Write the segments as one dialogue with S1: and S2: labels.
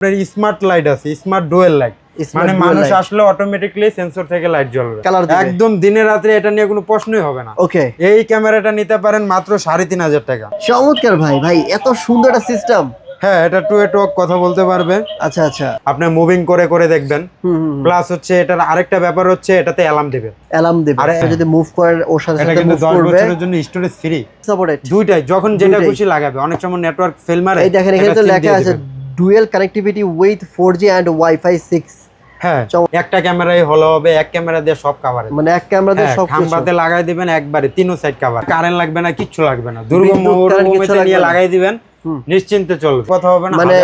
S1: Smart light আছে, smart dual light, মানে মানুষ আসলে অটোমেটিক্যালি সেন্সর থেকে লাইট জ্বলবে একদম দিনে রাতে। এটা নিয়ে কোনো প্রশ্নই হবে না।
S2: ওকে,
S1: এই ক্যামেরাটা নিতে পারেন মাত্র 3,500 টাকা।
S2: চমৎকার ভাই, ভাই এত সুন্দর একটা সিস্টেম।
S1: হ্যাঁ, এটা টু এ টক কথা বলতে পারবে।
S2: আচ্ছা আচ্ছা,
S1: আপনি মুভিং করে করে দেখবেন। প্লাস হচ্ছে এটার আরেকটা ব্যাপার হচ্ছে এটাতে অ্যালার্ম দেবে।
S2: অ্যালার্ম দেবে, আর যদি মুভ করে ওর সাথে
S1: এটা
S2: সাথে
S1: কিন্তু
S2: মুভ
S1: 10
S2: করবে।
S1: বছরের জন্য স্টোরেজ ফ্রি
S2: সাপোর্টেড
S1: দুইটাই, যখন যেটা খুশি লাগাবে। অনেক সময় নেটওয়ার্ক ফেল মারে।
S2: এই দেখেন এখানে তো লেখা আছে dual connectivity with 4G and wifi 6।
S1: হ্যাঁ, একটা ক্যামেরাই হলো হবে, এক ক্যামেরা দিয়ে সব কভার,
S2: মানে এক ক্যামেরা দিয়ে সব
S1: খাম্বাতে লাগাই দিবেন একবারে, তিনও সাইড কভার। কারেন্ট লাগবে না, কিচ্ছু লাগবে না। দুর্গম মরুভূমিতে নিয়ে লাগাই দিবেন, নিশ্চিন্তে চলবে, কথা হবে না।
S2: মানে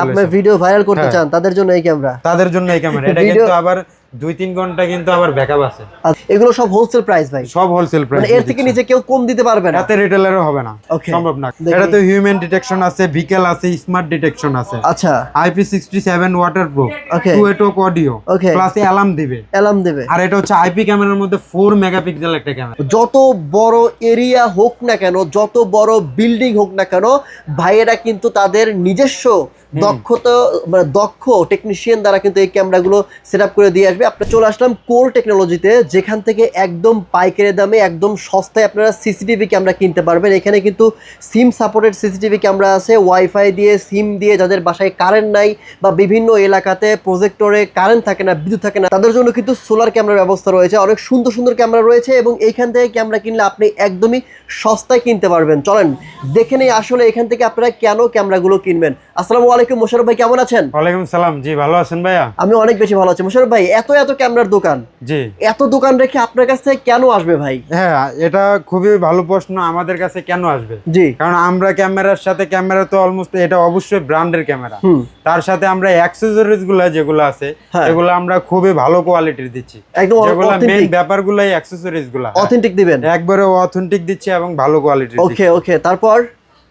S2: আপনি ভিডিও ভাইরাল করতে চান, তাদের জন্য এই ক্যামেরা।
S1: তাদের জন্য এই ক্যামেরা। এটা কিন্তু আবার 2-3 ঘন্টা কিন্তু আবার ব্যাকআপ আছে।
S2: এগুলো সব হোলসেল প্রাইস ভাই,
S1: সব হোলসেল প্রাইস।
S2: মানে এর থেকে নিচে কেউ কম দিতে পারবে না,
S1: এতে রিটেলারও হবে না, সম্ভব না। এটাতে হিউম্যান ডিটেকশন আছে, ভিকেল আছে, স্মার্ট ডিটেকশন আছে।
S2: আচ্ছা,
S1: IP67 ওয়াটারপ্রুফ,
S2: ওকে,
S1: 2 টক অডিও, প্লাস অ্যালার্ম দিবে।
S2: অ্যালার্ম দেবে।
S1: আর এটা হচ্ছে আইপি ক্যামেরার মধ্যে 4 মেগাপিক্সেল একটা ক্যামেরা।
S2: যত বড় এরিয়া হোক না কেন, যত বড় বিল্ডিং হোক না কেন, ভাইয়েরা কিন্তু তাদের নিজস্ব দক্ষতা, মানে দক্ষ টেকনিশিয়ান দ্বারা কিন্তু এই ক্যামেরাগুলো সেট আপ করে দিয়ে আসবে। আপনি চলে আসলাম কোর টেকনোলজিতে, যেখান থেকে একদম পাইকারি দামে একদম সস্তায় আপনারা সিসিটিভি ক্যামেরা কিনতে পারবেন। এখানে কিন্তু সিম সাপোর্টেড সিসিটিভি ক্যামেরা আছে, ওয়াইফাই দিয়ে, সিম দিয়ে, যাদের বাসায় কারেন্ট নাই বা বিভিন্ন এলাকাতে প্রজেক্টরে কারেন্ট থাকে না, বিদ্যুৎ থাকে না, তাদের জন্য কিন্তু সোলার ক্যামেরার ব্যবস্থা রয়েছে। অনেক সুন্দর সুন্দর ক্যামেরা রয়েছে এবং এইখান থেকে ক্যামেরা কিনলে আপনি একদমই সস্তায় কিনতে পারবেন। চলেন দেখে নেই আসলে এখান থেকে আপনারা কেন ক্যামেরাগুলো কিনবেন। আসসালামু আলাইকুম মোশাররফ ভাই, কেমন আছেন?
S1: ওয়ালাইকুম সালাম, জি ভালো আছেন ভাইয়া?
S2: আমি অনেক বেশি ভালো আছি। মোশাররফ ভাই, এত এত ক্যামেরার দোকান,
S1: জি
S2: এত দোকান রেখে আপনার কাছ থেকে কেন আসবে ভাই?
S1: হ্যাঁ, এটা খুবই ভালো প্রশ্ন। আমাদের কাছে কেন আসবে?
S2: জি,
S1: কারণ আমরা ক্যামেরার সাথে, ক্যামেরা তো অলমোস্ট এটা অবশ্যই ব্র্যান্ডের ক্যামেরা, তার সাথে আমরা অ্যাকসেসরিজ গুলো যেগুলো আছে এগুলো আমরা খুবই ভালো কোয়ালিটির দিচ্ছি।
S2: একদম
S1: যেগুলো মেইন ব্যাপারগুলো, এই অ্যাকসেসরিজ গুলো
S2: অথেন্টিক দিবেন,
S1: একবারে অথেন্টিক দিচ্ছি এবং ভালো কোয়ালিটির।
S2: ওকে ওকে,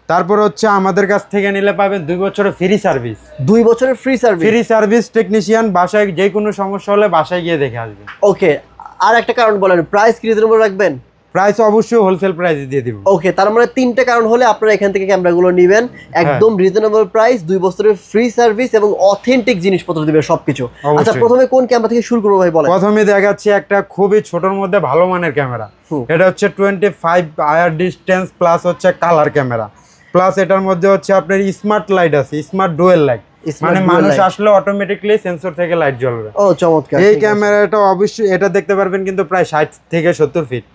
S2: তারপর
S1: হচ্ছে আমাদের কাছ থেকে নিলে পাবেন 2 বছরের ফ্রি সার্ভিস।
S2: 2 বছরের free service? Free
S1: service, technician বাসায় যে কোনো সমস্যা হলে বাসায় গিয়ে দেখে আসবেন।
S2: ওকে, আর একটা কারণ বলেন, প্রাইস কি রিজনেবল রাখবেন?
S1: প্রাইস অবশ্যই হোলসেল প্রাইসে দিয়ে দিব।
S2: ওকে, তার মানে 3টে কারণ হলে আপনারা এখান থেকে ক্যামেরাগুলো নেবেন। একদম রিজনেবল প্রাইস, 2 বছরের ফ্রি সার্ভিস এবং অথেন্টিক জিনিসপত্র দিবে সবকিছু। আচ্ছা, প্রথমে কোন ক্যামেরা থেকে শুরু করব ভাই বলেন?
S1: প্রথমে দেখাচ্ছি একটা খুবই ছোটর মধ্যে ভালো মানের ক্যামেরা। এটা হচ্ছে 25 আয়ার ডিসটেন্স প্লাস হচ্ছে কালার ক্যামেরা, প্লাস এটার মধ্যে হচ্ছে আপনার স্মার্ট লাইট আছে, স্মার্ট ডুয়েল লাইট, মানে মানুষ আসলে অটোমেটিক্যালি সেন্সর থেকে লাইট জ্বলবে।
S2: ও চমৎকার।
S1: এই ক্যামেরাটা অবশ্যই এটা দেখতে পারবেন কিন্তু প্রায় 60 থেকে 70 ফিট।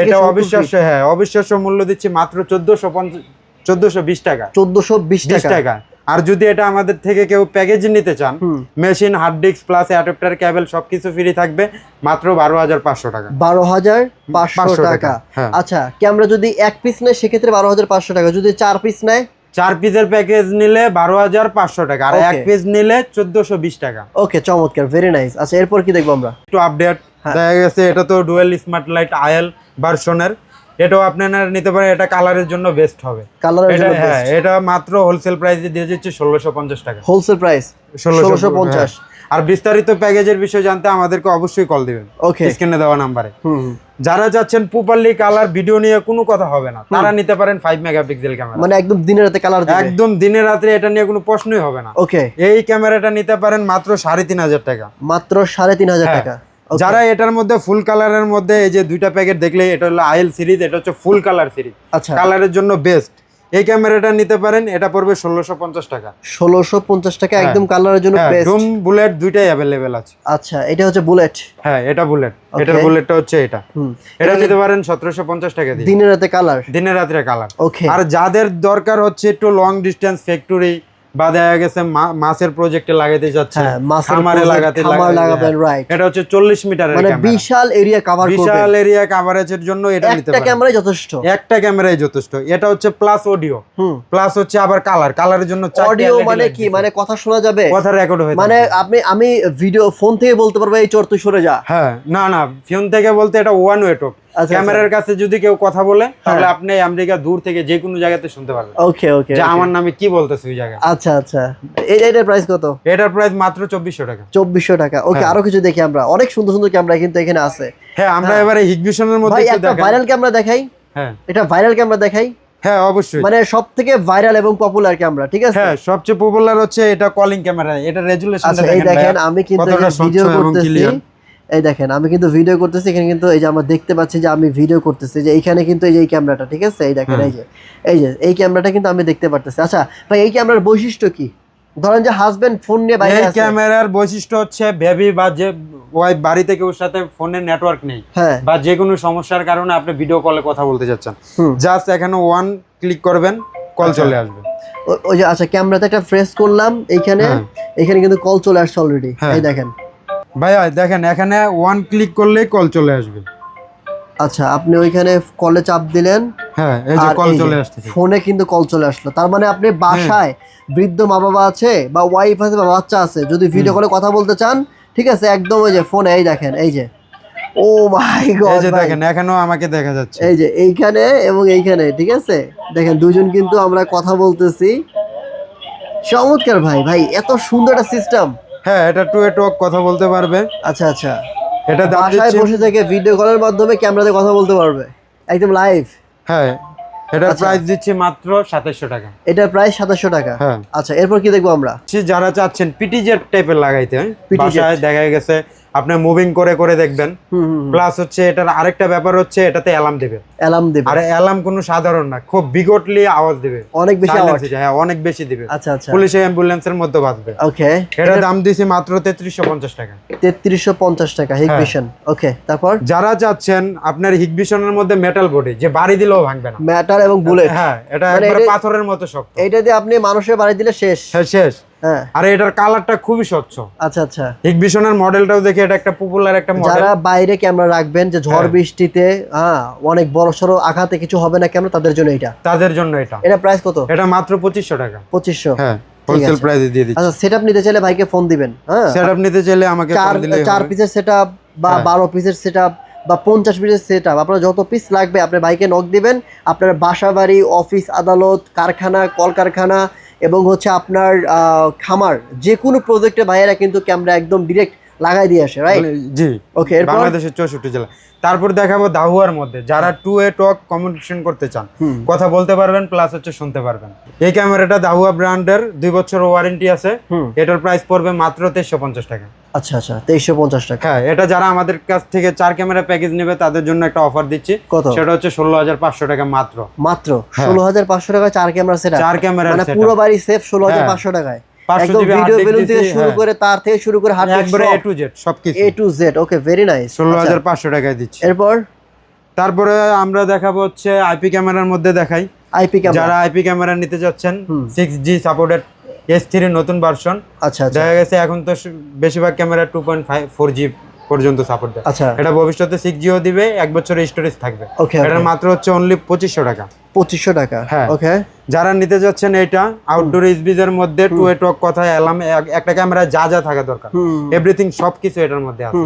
S1: এটা অবিশ্বাস্য, হ্যাঁ অবিশ্বাস্য মূল্য দিচ্ছি মাত্র 1420 টাকা।
S2: 1420 টাকা।
S1: আর যদি এটা আমাদের থেকে কেউ প্যাকেজ নিতে চান, machine, hard disk plus adapter, cable সবকিছু ফ্রি থাকবে, মাত্র 12,500 টাকা।
S2: 12,500 টাকা। আচ্ছা, ক্যামেরা যদি এক পিস নেয় সেক্ষেত্রে 12,500 টাকা, যদি 4 পিস নেয়?
S1: 4 পিসের প্যাকেজ নিলে 12,500 টাকা, আর এক পিস নিলে 1420 টাকা।
S2: ওকে, চমৎকার, ভেরি নাইস। আচ্ছা, এরপর কি দেখবো আমরা?
S1: একটু আপডেট দেখা গেছে, এটা তো ডুয়েল স্মার্ট লাইট আইএল ভার্সনের। এটাও আপনারা নিতে পারেন, এটা কালারের জন্য বেস্ট হবে।
S2: কালারের জন্য
S1: হ্যাঁ, এটা মাত্র হোলসেল প্রাইসে দিয়ে দিচ্ছি 1650 টাকা।
S2: Wholesale price 1650।
S1: আর বিস্তারিত প্যাকেজের বিষয় জানতে আমাদেরকে অবশ্যই কল দিবেন,
S2: ওকে,
S1: স্ক্রিনে দেওয়া নাম্বারে। যারা যাচ্ছেন প্রপারলি কালার ভিডিও নিয়ে কোনো কথা হবে না, তারা নিতে পারেন 5 মেগাপিক্সেল ক্যামেরা,
S2: মানে একদম দিনে রাতে কালার দিবে,
S1: একদম দিনে রাতে, এটা নিয়ে কোনো প্রশ্নই হবে না।
S2: ওকে,
S1: এই ক্যামেরাটা নিতে পারেন মাত্র 3,500 টাকা।
S2: মাত্র 3,500 টাকা।
S1: যারা এটার মধ্যে ফুল কালারের মধ্যে, এই যে 2টা প্যাকেট দেখলে, এটা হলো আইএল সিরিজ, এটা হচ্ছে ফুল কালার সিরিজ।
S2: আচ্ছা,
S1: কালারের জন্য বেস্ট এই ক্যামেরাটা নিতে পারেন, এটা পড়বে 1650 টাকা।
S2: 1650 টাকা, একদম কালারের জন্য বেস্ট।
S1: ডুম বুলেট দুইটাই अवेलेबल আছে।
S2: আচ্ছা, এটা হচ্ছে বুলেট?
S1: হ্যাঁ, এটা বুলেট, এটার বুলেটটা হচ্ছে এটা। এটা নিতে পারেন 1750 টাকা দিয়ে,
S2: দিনে রাতে কালার,
S1: দিনে রাতে কালার।
S2: ওকে,
S1: আর যাদের দরকার হচ্ছে একটু লং ডিসটেন্স ফ্যাক্টরি বা দেখা গেছে মাছের প্রজেক্টে লাগাতে যাচ্ছে, খামারে লাগাবেন,
S2: রাইট,
S1: এটা হচ্ছে 40 মিটারের
S2: মানে
S1: ক্যামেরা,
S2: বিশাল এরিয়া কভার করবে।
S1: বিশাল এরিয়া কভারেজের জন্য এটা নিতে পারেন।
S2: একটা ক্যামেরাই যথেষ্ট,
S1: একটা ক্যামেরাই যথেষ্ট। এটা হচ্ছে প্লাস অডিও, প্লাস হচ্ছে আবার কালারের জন্য
S2: অডিও। মানে কি, মানে কথা শোনা যাবে,
S1: কথা রেকর্ড হয়ে,
S2: মানে আমি ভিডিও ফোন থেকে বলতে পারবো এই চোর তুই সরে যা?
S1: হ্যাঁ, না ফোন থেকে বলতে এটা ওয়ান ওয়ে টক। ক্যামেরার কাছে যদি কেউ কথা বলে, তাহলে আপনি আমেরিকা দূর থেকে যে কোনো জায়গাতে শুনতে পারবেন।
S2: ওকে ওকে,
S1: যে আমার নামে কি বলতেছে ওই জায়গায়।
S2: আচ্ছা আচ্ছা, এটার প্রাইস কত?
S1: এটার প্রাইস মাত্র 2400 টাকা।
S2: 2400 টাকা। ওকে, আরো কিছু দেখি আমরা, অনেক সুন্দর সুন্দর ক্যামেরা কিন্তু এখানে আছে।
S1: হ্যাঁ, আমরা এবারে হিগভিশনের মধ্যে
S2: একটা ভাইরাল ক্যামেরা দেখাই।
S1: হ্যাঁ,
S2: এটা ভাইরাল ক্যামেরা দেখাই।
S1: হ্যাঁ অবশ্যই,
S2: মানে সবথেকে ভাইরাল এবং পপুলার ক্যামেরা, ঠিক আছে?
S1: হ্যাঁ সবচেয়ে পপুলার হচ্ছে এটা কলিং ক্যামেরা, এটা রেজুলেশনটা
S2: আচ্ছা এই দেখেন আমি কিন্তু ভিডিও করতেছি, এই দেখেন আমি কিন্তু ভিডিও করতেছি, এখানে কিন্তু এই যে আমরা দেখতে পাচ্ছি যে আমি ভিডিও করতেছি, যে এইখানে কিন্তু এই যে এই ক্যামেরাটা, ঠিক আছে? এই দেখেন এই যে এই ক্যামেরাটা কিন্তু আমি দেখতে পারতেছি। আচ্ছা ভাই এই ক্যামেরার বৈশিষ্ট্য কি? ধরেন যে হাজবেন্ড ফোন নিয়ে বাইরে আছে,
S1: এই ক্যামেরার বৈশিষ্ট্য হচ্ছে বেবি বা যে ওয়াইফ বাড়ি থেকে ওর সাথে ফোনের নেটওয়ার্ক নেই,
S2: হ্যাঁ,
S1: বা যে কোনো সমস্যার কারণে আপনি ভিডিও কলে কথা বলতে যাচ্ছেন, জাস্ট এখানে ওয়ান ক্লিক করবেন, কল চলে আসবে।
S2: ওই যে আচ্ছা ক্যামেরাতে একটা প্রেস করলাম এইখানে, এখানে কিন্তু কল চলে আসছে অলরেডি, এই দেখেন
S1: ভাইয়া দেখেন এখানে ওয়ান ক্লিক করলেই কল চলে আসবে।
S2: আচ্ছা আপনি ওইখানে কলে চাপ দিলেন,
S1: হ্যাঁ এই যে কল চলে আসছে,
S2: ফোনে কিন্তু কল চলে আসলো। তার মানে আপনি বাসায় বৃদ্ধ মা বাবা আছে বা ওয়াইফ আছে বা বাচ্চা আছে, যদি ভিডিও কলে কথা বলতে চান, ঠিক আছে, একদম ওই যে ফোনে এই দেখেন এই যে, ও মাই গড,
S1: এই যে দেখেন এখনো আমাকে দেখা যাচ্ছে,
S2: এই যে এইখানে এবং এইখানে, ঠিক আছে? দেখেন দুজন কিন্তু আমরা কথা বলতেছি, চমৎকার ভাই, ভাই এত সুন্দর একটা সিস্টেম।
S1: হ্যাঁ এটা টু এ টক কথা বলতে পারবে।
S2: আচ্ছা আচ্ছা,
S1: এটা দাম
S2: বাসায়
S1: দিচ্ছি,
S2: বসে থেকে ভিডিও কলের মাধ্যমে ক্যামেরাতে কথা বলতে পারবে একদম লাইভ।
S1: হ্যাঁ এটার প্রাইস দিচ্ছি মাত্র 2700 টাকা।
S2: এটার প্রাইস 2700 টাকা।
S1: হ্যাঁ
S2: আচ্ছা এরপর কি দেখবো আমরা?
S1: যারা চাচ্ছেন পিটিজেড টাইপের লাগাইতে, বাসায় দেখা গেছে আপনি মুভিং করে করে দেখবেন, প্লাস হচ্ছে এটার আরেকটা ব্যাপার হচ্ছে এটাতে অ্যালার্ম দেবে,
S2: অ্যালার্ম দেবে,
S1: আর অ্যালার্ম কোনো সাধারণ না, খুব বিগটলি আওয়াজ দিবে,
S2: অনেক বেশি আওয়াজ,
S1: হ্যাঁ অনেক বেশি দিবে।
S2: আচ্ছা আচ্ছা,
S1: পুলিশ অ্যাম্বুলেন্সের মধ্যে বাজবে।
S2: ওকে,
S1: এটা দাম দিয়েছি মাত্র 3350 টাকা।
S2: 3350 টাকা হিগভিশন। ওকে তারপর
S1: যারা চাচ্ছেন আপনার হিগভিশনের মধ্যে মেটাল বডি, যে বাড়ি দিলেও ভাঙবে না,
S2: মেটাল এবং বুলেট,
S1: হ্যাঁ এটা একবারে পাথরের মতো শক্ত,
S2: এইটা দিয়ে আপনি মানুষের বাড়ি দিলে শেষ,
S1: হ্যাঁ শেষ।
S2: হ্যাঁ
S1: আর এটার কালারটা খুবই স্বচ্ছ।
S2: আচ্ছা আচ্ছা,
S1: হিগভিশনের মডেলটাও দেখে এটা একটা পপুলার একটা মডেল।
S2: যারা বাইরে ক্যামেরা রাখবেন যে ঝড় বৃষ্টিতে অনেক বড় সড়ো আঘাতে কিছু হবে না ক্যামেরা, তাদের জন্য এটা,
S1: তাদের জন্য এটা।
S2: এটা প্রাইস কত?
S1: এটা মাত্র 2500 টাকা।
S2: 2500,
S1: হ্যাঁ হোলসেল প্রাইসে দিয়ে দিচ্ছি।
S2: আচ্ছা সেটআপ নিতে চাইলে ভাইকে ফোন দিবেন, হ্যাঁ
S1: সেটআপ নিতে চাইলে আমাকে ফোন দিলেই হবে।
S2: 4 পিসের সেটআপ বা 12 পিসের সেটআপ বা 50 পিসের সেটআপ, আপনার যত পিস লাগবে আপনি ভাইকে নক দিবেন। আপনার বাসা বাড়ি, অফিস আদালত, কারখানা, কলকারখানা এবং হচ্ছে আপনার খামার, যে কোনো প্রজেক্টে ভাইয়েরা কিন্তু ক্যামেরা একদম ডিরেক্ট লাগাই দিয়ে আসে, রাইট?
S1: জি
S2: ওকে, এরপর
S1: বাংলাদেশের 64 জেলা। তারপর দেখাবো দাহুয়ার মধ্যে, যারা টু এ টক কমিউনিকেশন করতে চান, কথা বলতে পারবেন প্লাস হচ্ছে শুনতে পারবেন। এই ক্যামেরাটা দাহুয়া ব্র্যান্ডের, 2 বছর ওয়ারেন্টি আছে। এটার প্রাইস পড়বে মাত্র 2350 টাকা।
S2: আচ্ছা আচ্ছা 2350 টাকা।
S1: হ্যাঁ এটা যারা আমাদের কাছ থেকে 4 ক্যামেরা প্যাকেজ নেবে তাদের জন্য একটা অফার দিচ্ছি।
S2: কত?
S1: সেটা হচ্ছে 16500 টাকা মাত্র।
S2: মাত্র 16500 টাকা 4 ক্যামেরা সেটআপ,
S1: 4 ক্যামেরা
S2: মানে পুরো বাড়ি সেফ 16500 টাকায়।
S1: 500
S2: একদম
S1: GB
S2: ভিডিও
S1: হার্ড
S2: বেলুন
S1: ডিস্ক
S2: থেকে
S1: দিচ্ছি,
S2: শুরু করে তার থেকে শুরু করে হার্ড ডিস্ক
S1: একবারে A to Z সবকিছু,
S2: A to Z। Okay very nice,
S1: 16500 টাকায় দিচ্ছি।
S2: এরপর
S1: তারপরে আমরা দেখাবো হচ্ছে আইপি ক্যামেরার মধ্যে দেখাই।
S2: আইপি ক্যামেরা,
S1: যারা আইপি ক্যামেরা নিতে যাচ্ছেন 6G সাপোর্টেড S3 নতুন ভার্সন,
S2: আচ্ছা আচ্ছা,
S1: দেখা গেছে এখন তো বেশিরভাগ ক্যামেরা 2.4G পর্যন্ত সাপোর্ট দেয়।
S2: আচ্ছা
S1: এটা ভবিষ্যতে 6Gও দিবে, 1 বছরের স্টোরেজ থাকবে।
S2: ওকে,
S1: এটার মাত্র হচ্ছে অনলি 2500 টাকা।
S2: 2500 টাকা।
S1: হ্যাঁ
S2: ওকে,
S1: যারা নিতে যাচ্ছেন এটা আউটডোর এসবিজের মধ্যে টু এ টক কথা অ্যালার্ম, একটা ক্যামেরা যা যা থাকা দরকার এভরিথিং সবকিছু এটার মধ্যে আছে,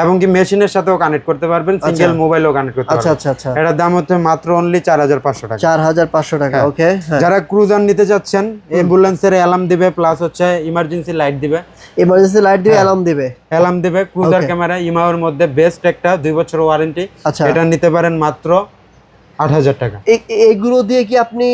S1: এবং কি মেশিনের সাথেও কানেক্ট করতে পারবেন, সিঙ্গেল মোবাইলও কানেক্ট করতে
S2: আচ্ছা
S1: পারবেন।
S2: আচ্ছা আচ্ছা,
S1: এটার দাম হচ্ছে মাত্র অনলি 4500 টাকা।
S2: 4500 টাকা। ওকে,
S1: যারা ক্রুজার নিতে যাচ্ছেন, অ্যাম্বুলেন্সের অ্যালার্ম দিবে প্লাস হচ্ছে ইমার্জেন্সি লাইট দিবে,
S2: ইমার্জেন্সি লাইট দিবে, অ্যালার্ম দিবে,
S1: অ্যালার্ম দিবে। ক্রুজার ক্যামেরা ইমাওর মধ্যে বেস্ট একটা 2 বছর ওয়ারেন্টি।
S2: আচ্ছা,
S1: এটা নিতে পারেন মাত্র 8000 টাকা।
S2: এইগুলো দিয়ে কি আপনি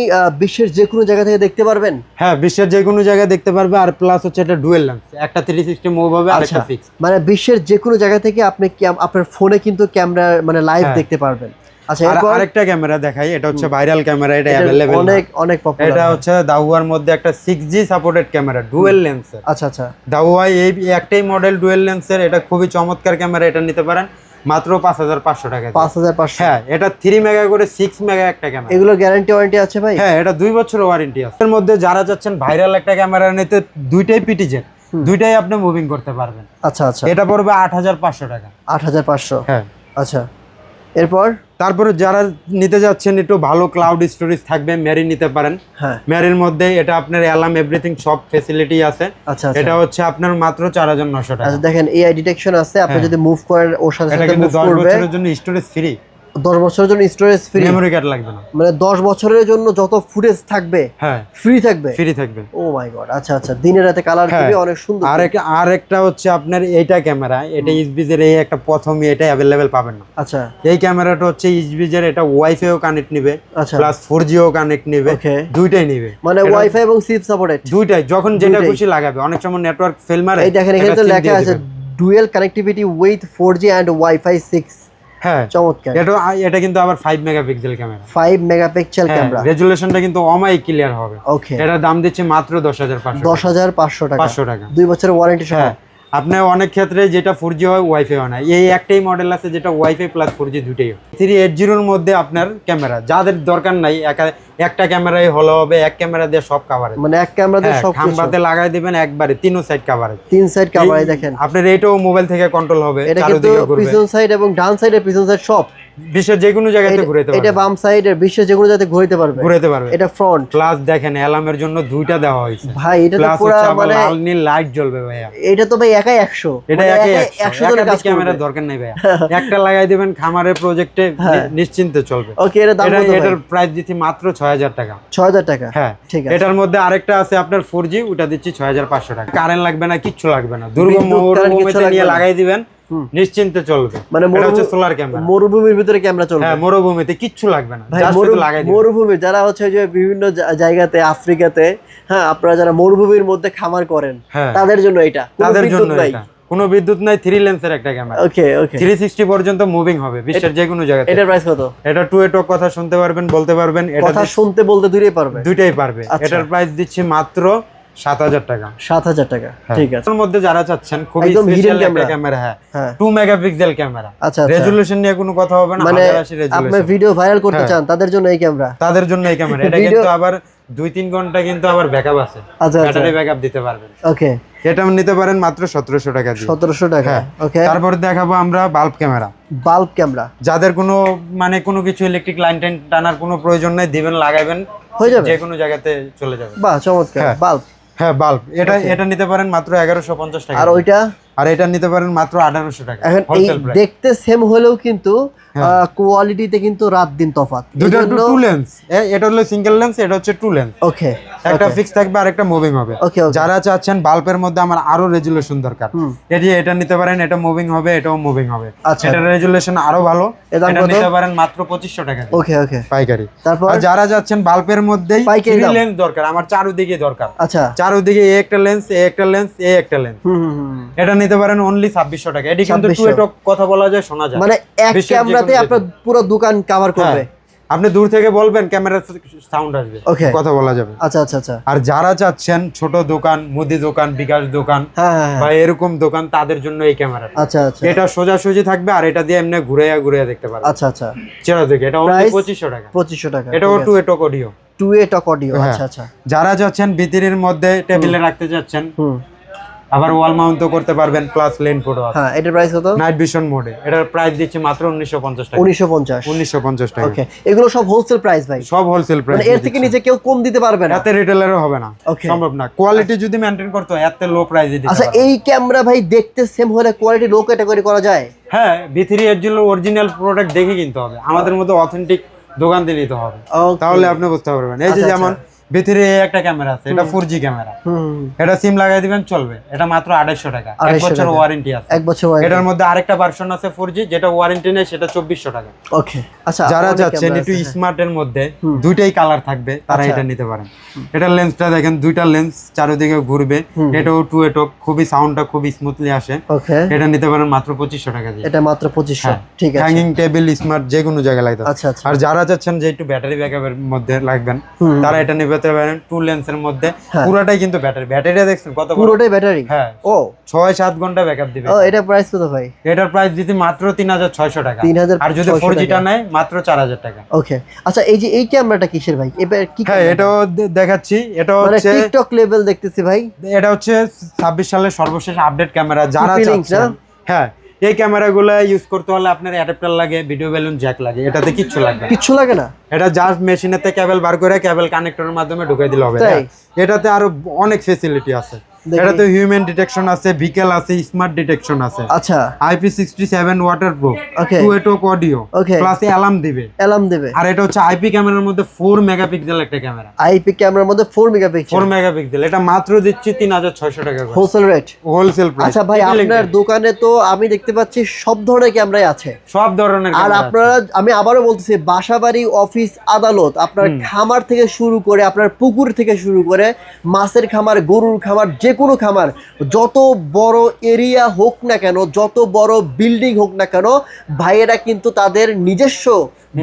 S2: বিশ্বের যে কোনো জায়গা থেকে দেখতে পারবেন?
S1: হ্যাঁ বিশ্বের যে কোনো জায়গায় দেখতে পারবে, আর প্লাস হচ্ছে এটা ডুয়েল লেন্স, একটা 360 মুভ হবে আর একটা ফিক্স।
S2: মানে বিশ্বের যে কোনো জায়গা থেকে আপনি আপনার ফোনে কিন্তু ক্যামেরা মানে লাইভ দেখতে পারবেন। আচ্ছা এরপর
S1: আরেকটা ক্যামেরা দেখাই, এটা হচ্ছে ভাইরাল ক্যামেরা, এটা अवेलेबल
S2: অনেক অনেক পপুলার।
S1: এটা হচ্ছে দাহুয়ার মধ্যে একটা 6G সাপোর্টেড ক্যামেরা ডুয়েল লেন্সের।
S2: আচ্ছা আচ্ছা,
S1: দাহুয়া এই একটাই মডেল ডুয়েল লেন্সের, এটা খুবই চমৎকার ক্যামেরা। এটা নিতে পারেন মাত্র 5500 টাকা।
S2: 5500।
S1: হ্যাঁ এটা 3 মেগা করে 6 মেগা একটা ক্যামেরা।
S2: এগুলো গ্যারান্টি ওয়ারেন্টি আছে ভাই?
S1: হ্যাঁ এটা 2 বছর ওয়ারেন্টি আছে। এর মধ্যে যারা যাচ্ছেন ভাইরাল একটা ক্যামেরা নিতে, দুইটাই পিটিজেড, দুইটাই আপনি মুভিং করতে পারবেন।
S2: আচ্ছা আচ্ছা,
S1: এটা পড়বে 8500 টাকা।
S2: 8500।
S1: হ্যাঁ
S2: আচ্ছা এরপর
S1: তারপরে যারা নিতে যাচ্ছেন একটু ভালো ক্লাউড স্টোরেজ থাকবে, মেরি নিতে পারেন।
S2: হ্যাঁ
S1: মেরির মধ্যে এটা আপনার অ্যালার্ম এভরিথিং সব ফ্যাসিলিটি আছে।
S2: আচ্ছা,
S1: এটা হচ্ছে আপনার মাত্র 4900 টাকা।
S2: আচ্ছা দেখেন এআই ডিটেকশন আছে, আপনি যদি মুভ করেন ওর সাথে
S1: এটা
S2: সাথে
S1: কিন্তু
S2: মুভ
S1: 10
S2: করবে।
S1: বছরের জন্য স্টোরেজ ফ্রি।
S2: 10 বছরের জন্য স্টোরেজ ফ্রি,
S1: মেমোরি কার্ড লাগবে না।
S2: মানে 10 বছরের জন্য যত ফুটেজ থাকবে
S1: হ্যাঁ
S2: ফ্রি থাকবে।
S1: ফ্রি থাকবে।
S2: ও মাই গড, আচ্ছা আচ্ছা, দিনে রাতে কালার দিবে, অনেক সুন্দর।
S1: আরেকটা হচ্ছে আপনার এইটা ক্যামেরা, এটা ইসবিজের এই একটা প্রথমই এটা অ্যাভেলেবেল পাবেন না।
S2: আচ্ছা,
S1: এই ক্যামেরাটা হচ্ছে ইসবিজের, এটা ওয়াইফাই ও কানেক্ট নিবে
S2: আচ্ছা,
S1: প্লাস 4G ও কানেক্ট নিবে,
S2: Okay.
S1: দুইটাই নিবে,
S2: মানে ওয়াইফাই এবং সিপ সাপোর্টেড
S1: দুইটাই, যখন যেটা খুশি লাগাবে। অনেক সময় নেটওয়ার্ক ফেল মারে,
S2: এই দেখেন এখানে তো লেখা আছে dual connectivity with 4G and wifi 6।
S1: হ্যাঁ
S2: চমৎকার।
S1: এটা কিন্তু আবার 5 মেগাপিক্সেল ক্যামেরা,
S2: 5 মেগাপিক্সেল ক্যামেরা,
S1: রেজুলেশনটা কিন্তু অমাই ক্লিয়ার হবে।
S2: ওকে,
S1: এটার দাম দিচ্ছে মাত্র 10,500 টাকা।
S2: 500 টাকা, 2 বছরের ওয়ারেন্টি সহ।
S1: হ্যাঁ, আপনি অনেক ক্ষেত্রে যেটা 4G হয় ওয়াইফাই হয় না, এই একটাই মডেল আছে যেটা ওয়াইফাই প্লাস 4G দুটেই হয়। 380 এর মধ্যে আপনার ক্যামেরা, যাদের দরকার নাই একটা ক্যামেরাই হলো হবে, এক ক্যামেরা দিয়ে সব কভারেজ,
S2: মানে এক ক্যামেরা দিয়ে সব
S1: খাম্বাতে লাগাই দিবেন একবারে, তিনও সাইড কভারেজ,
S2: 3 সাইড কভারেজ। দেখেন
S1: আপনার এইটাও মোবাইল থেকে কন্ট্রোল হবে,
S2: এটা কিন্তু পিছন সাইড এবং ডান সাইডের পিছন সাইড সব
S1: বিশ্বের যে কোনো জায়গাতে ঘুরাইতে পারবে।
S2: এটা বাম সাইডের বিশ্বের যে কোনো জায়গাতে ঘুরাইতে পারবে। এটা ফ্রন্ট
S1: প্লাস দেখেন অ্যালার্মের জন্য দুইটা দেওয়া হয়েছে
S2: ভাই, এটা তো পুরো মানে
S1: লাল নীল লাইট জ্বলবে ভাইয়া।
S2: এটা তো ভাই একাই 100,
S1: এটা
S2: মানে
S1: একাই
S2: 100 জনের কাজ
S1: ক্যামেরার দরকার নাই ভাইয়া, একটা লাগাই দিবেন খামারের প্রজেক্টে, নিশ্চিন্তে চলবে।
S2: ওকে, এর দাম কত ভাই?
S1: এটার প্রাইস দিচ্ছি মাত্র 6,000 টাকা।
S2: 6,000 টাকা,
S1: হ্যাঁ
S2: ঠিক আছে।
S1: এটার মধ্যে আরেকটা আছে আপনার 4G, ওটা দিচ্ছি 6,500 টাকা। কারেন্ট লাগবে না, কিচ্ছু লাগবে না, দুর্গম মরুভূমিতে নিয়ে লাগাই দিবেন, নিশ্চিন্তে চলবে।
S2: মানে
S1: এটা হচ্ছে সোলার ক্যামেরা,
S2: মরুভূমির ভিতরে ক্যামেরা চলবে।
S1: হ্যাঁ মরুভূমিতে কিচ্ছু লাগবে না,
S2: ভাই
S1: জাস্ট শুধু লাগাই দিবেন।
S2: মরুভূমি যারা হচ্ছে যে বিভিন্ন জায়গাতে আফ্রিকাতে, হ্যাঁ আপনারা যারা মরুভূমির মধ্যে খামার করেন, তাদের জন্য এটা,
S1: তাদের জন্য এটা কোনো বিদ্যুৎ নাই, 3 লেন্সের একটা ক্যামেরা।
S2: ওকে ওকে,
S1: 360 পর্যন্ত মুভিং হবে বিশ্বের যে কোনো জায়গাতে।
S2: এটার প্রাইস কত?
S1: এটা টু এ টক কথা শুনতে পারবেন, বলতে পারবেন, এটা
S2: কথা শুনতে বলতে দুইটাই পারবে।
S1: এটার প্রাইস দিচ্ছি মাত্র 7,000 টাকা।
S2: 7,000 টাকা, ঠিক আছে।
S1: এর মধ্যে যারা চাচ্ছেন খুবই স্পেশাল একটা ক্যামেরা, হ্যাঁ 2 মেগাপিক্সেল ক্যামেরা,
S2: আচ্ছা,
S1: রেজুলেশন নিয়ে কোনো কথা হবে না,
S2: মানে
S1: 1080 রেজুলেশন,
S2: আপনি ভিডিও ভাইরাল করতে চান তাদের জন্য এই ক্যামেরা,
S1: এটা কিন্তু আবার 2-3 ঘন্টা কিন্তু আবার ব্যাকআপ আছে, ব্যাটারি ব্যাকআপ দিতে পারবেন।
S2: ওকে,
S1: এটা নিতে পারেন মাত্র 1700 টাকা দিয়ে।
S2: 1700 টাকা, ওকে।
S1: তারপর দেখাবো আমরা বাল্ব ক্যামেরা। যাদের কোনো কিছু ইলেকট্রিক লাইন টানার কোনো প্রয়োজন নাই, দিবেন লাগাবেন, হয়ে যাবে, যে কোনো জায়গাতে চলে যাবে।
S2: বাহ, চমৎকার। বাল্ব,
S1: হ্যাঁ বাল্ব, এটা নিতে পারেন মাত্র 1150 টাকা। আর এটা নিতে পারেন মাত্র 1800 টাকা।
S2: এখন দেখতে সেম হলেও কিন্তু কোয়ালিটিতে কিন্তু রাত দিন তফাৎ।
S1: দুটো টু লেন্স, এটা হলো সিঙ্গেল লেন্স, এটা হচ্ছে টু লেন্স।
S2: ওকে,
S1: একটা ফিক্স থাকবে আর একটা মুভিং হবে। যারা চাচ্ছেন বাল্বের মধ্যে আমার আরো রেজুলেশন দরকার, এটা নিতে পারেন, এটা মুভিং হবে, এটাও মুভিং হবে, এটা রেজুলেশন আরো ভালো, এটা নিতে পারেন মাত্র 2500 টাকা। ওকে ওকে, পাইকারি। তারপর যারা যাচ্ছেন বাল্বের মধ্যেই থ্রি লেন্স দরকার, আমার চারদিকে দরকার, আচ্ছা চারদিকে একটা লেন্স, একটা লেন্স, একটা লেন্স, এটা নিতে পারেন অনলি 2600 টাকা। এটি কিন্তু টু এটক কথা বলা যায়, শোনা যায়,
S2: মানে এক ক্যামেরাতে আপনার পুরো দোকান কভার করবে।
S1: আপনি দূর থেকে বলবেন, ক্যামেরার সাউন্ড আসবে, কথা বলা যাবে। আচ্ছা আচ্ছা আচ্ছা। আর যারা চাচ্ছেন ছোট দোকান, মুদি দোকান, বিকাশ দোকান বা এরকম দোকান, তাদের জন্য এই ক্যামেরা। আচ্ছা আচ্ছা, এটা সোজাসুজি থাকবে আর এটা দিয়ে এমনি ঘুরে ঘুরে দেখতে পারবেন। আচ্ছা আচ্ছা, চেরা দেখে এটা অনলি 2500 টাকা। 2500 টাকা। এটাও টু এটক অডিও, আচ্ছা আচ্ছা। যারা চাচ্ছেন ভিতরের মধ্যে টেবিলে রাখতে চাচ্ছেন, আবার ওয়াল মাউন্টও করতে পারবেন, প্লাস লেন ফটো আছে। হ্যাঁ, এটার প্রাইস কত? নাইট ভিশন মোডে এটার প্রাইস দিচ্ছি মাত্র 1950 টাকা। 1950 টাকা। ওকে, এগুলো সব হোলসেল প্রাইস ভাই? সব হোলসেল প্রাইস, মানে এর থেকে নিচে কেউ কম দিতে পারবে না, এতে রিটেলারও হবে না, সম্ভব না। কোয়ালিটি যদি মেইনটেইন করতে হয় এত লো প্রাইসে দিতে। আচ্ছা, এই ক্যামেরা ভাই দেখতে সেম হলে কোয়ালিটি লো ক্যাটাগরি করা যায়? হ্যাঁ, V380 অরিজিনাল প্রোডাক্ট দেখে কিনতে হবে, আমাদের মতো অথেন্টিক দোকান দিয়ে নিতে হবে, তাহলে আপনি বুঝতে পারবেন। এই যে যেমন ভিতরে একটা ক্যামেরা আছে, এটা 4G ক্যামেরা, এটা সিম লাগাই দিবেন চলবে, এটা মাত্র 2800 টাকা, 1 বছর ওয়ারেন্টি আছে। 1 বছর ওয়ারেন্টি। এটার মধ্যে আরেকটা ভার্সন আছে 4G, যেটা ওয়ারেন্টি নেই, সেটা 2400 টাকা। ওকে, আচ্ছা। যারা যাচ্ছেন একটু স্মার্ট এর মধ্যে দুইটাই কালার থাকবে, তারা এটা নিতে পারেন। এটার লেন্সটা দেখেন, দুইটা লেন্স চারিদিকে ঘুরবে, এটাও টু এটক, খুবই সাউন্ডটা খুব স্মুথলি আসে। ওকে, এটা নিতে পারেন মাত্র 2500 টাকা দিয়ে। এটা মাত্র 2500, ঠিক আছে। হ্যাঙ্গিং টেবিল, স্মার্ট, যে কোনো জায়গায় লাগবে। আচ্ছা আচ্ছা। আর যারা যাচ্ছেন যে একটু ব্যাটারি ব্যাকআপের মধ্যে লাগবেন, তারা এটা নিতে পারেন টু লেন্সের মধ্যে। পুরোটাই কিন্তু ব্যাটারিটা দেখছেন কত বড়, পুরোটাই ব্যাটারি। হ্যাঁ, ও 6-7 ঘন্টা ব্যাকআপ দিবে। ও, এটা প্রাইস কত ভাই? এটার প্রাইস দিতে মাত্র 3600 টাকা। আর যদি 4G টা নেয় মাত্র 4000 টাকা। ওকে, আচ্ছা। এই যে এই ক্যামেরাটা কিসের ভাই? এবার কি? হ্যাঁ, এটাও দেখাচ্ছি, এটা হচ্ছে টিকটক লেভেল দেখতেছি ভাই। এটা হচ্ছে 26 সালের সর্বশেষ আপডেট ক্যামেরা। যারা চাচ্ছেন, হ্যাঁ, এই ক্যামেরাগুলো ইউজ করতে হলে আপনার অ্যাডাপ্টার লাগে, ভিডিও ব্যালুন জ্যাক লাগে, এটাতে কিচ্ছু লাগে না। এটা জাস্ট মেশিনেতে কেবল বার করে কেবল কানেক্টরের মাধ্যমে ঢুকিয়ে দিলে হবে। এটাতে আরো অনেক ফ্যাসিলিটি আছে। এটা তো হিউম্যান ডিটেকশন আছে, ভিকেল আছে, স্মার্ট ডিটেকশন আছে।
S2: আচ্ছা,
S1: IP67 ওয়াটারপ্রুফ,
S2: Okay.
S1: 2 এটক অডিও,
S2: Okay.
S1: প্লাস অ্যালার্ম দিবে।
S2: অ্যালার্ম দেবে।
S1: আর এটা হচ্ছে আইপি ক্যামেরার মধ্যে 4 মেগাপিক্সেল একটা ক্যামেরা।
S2: আইপি ক্যামেরার মধ্যে 4 মেগাপিক্সেল।
S1: 4 মেগাপিক্সেল, এটা মাত্র দিচ্ছি 3600 টাকা করে
S2: হোলসেল রেট।
S1: Wholesale price.
S2: আচ্ছা ভাই, আপনার দোকানে তো আমি দেখতে পাচ্ছি সব ধরনের ক্যামেরাই আছে,
S1: সব ধরনের
S2: আর
S1: ক্যামেরা।
S2: আপনারা, আমি আবারও বলতেছি, বাসাবাড়ি, অফিস, আদালত, আপনার খামার থেকে শুরু করে আপনার পুকুর থেকে শুরু করে মাছের খামার, গরুর খামার, যে কোনো খামার, যত বড় এরিয়া হোক না কেন, যত বড় বিল্ডিং হোক না কেন, ভাইয়েরা কিন্তু তাদের নিজস্ব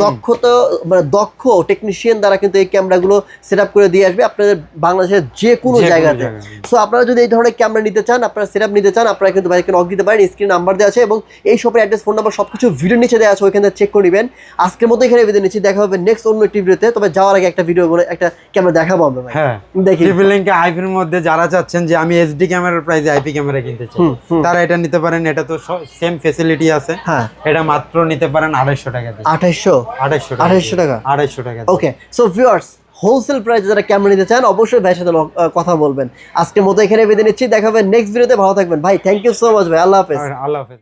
S2: দক্ষতা, মানে দক্ষ টেকনিশিয়ান দ্বারা কিন্তু এই ক্যামেরাগুলো সেট আপ করে দিয়ে আসবে আপনাদের বাংলাদেশের যে কোনো জায়গাতে। সো আপনারা যদি এই ধরনের ক্যামেরা নিতে চান, আপনারা সেট আপ নিতে চান, আপনারা কিন্তু ভাইকে নক দিতে পারেন। স্ক্রিন নাম্বার দেওয়া আছে এবং এই শপের অ্যাড্রেস, ফোন নাম্বার সবকিছু ভিডিও নিচে দেওয়া আছে, ওইখানে চেক করে নেবেন। আজকের মতো এখানে বিদায় নিচ্ছি, দেখা হবে নেক্সট অন্য একটি ভিডিওতে। তবে যাওয়ার আগে একটা ভিডিও বলে একটা ক্যামেরা দেখাবো আমরা ভাই।
S1: হ্যাঁ,
S2: দেখি
S1: ট্রিপল লিংক আইপির মধ্যে যারা চাচ্ছেন যে আমি এইচডি ক্যামেরার প্রাইসে আইপি ক্যামেরা কিনতে চাই, তারা এটা নিতে পারেন। এটা তো সেম ফ্যাসিলিটি আছে।
S2: হ্যাঁ,
S1: এটা মাত্র নিতে পারেন 250 টাকা দিয়ে।
S2: 2800 টাকা।
S1: 250 টাকা।
S2: ওকে, সো ভিউয়ার্স, হোলসেল প্রাইসে যারা ক্যামেরা নিতে চান অবশ্যই ভাইয়ের সাথে কথা বলবেন। আজকের মতো এখানে বিদায় নিচ্ছি, দেখা হবে নেক্সট ভিডিওতে। ভালো থাকবেন ভাই, থ্যাংক ইউ সো মাচ ভাই, আল্লাহ হাফেজ।
S1: আল্লাহ হাফেজ।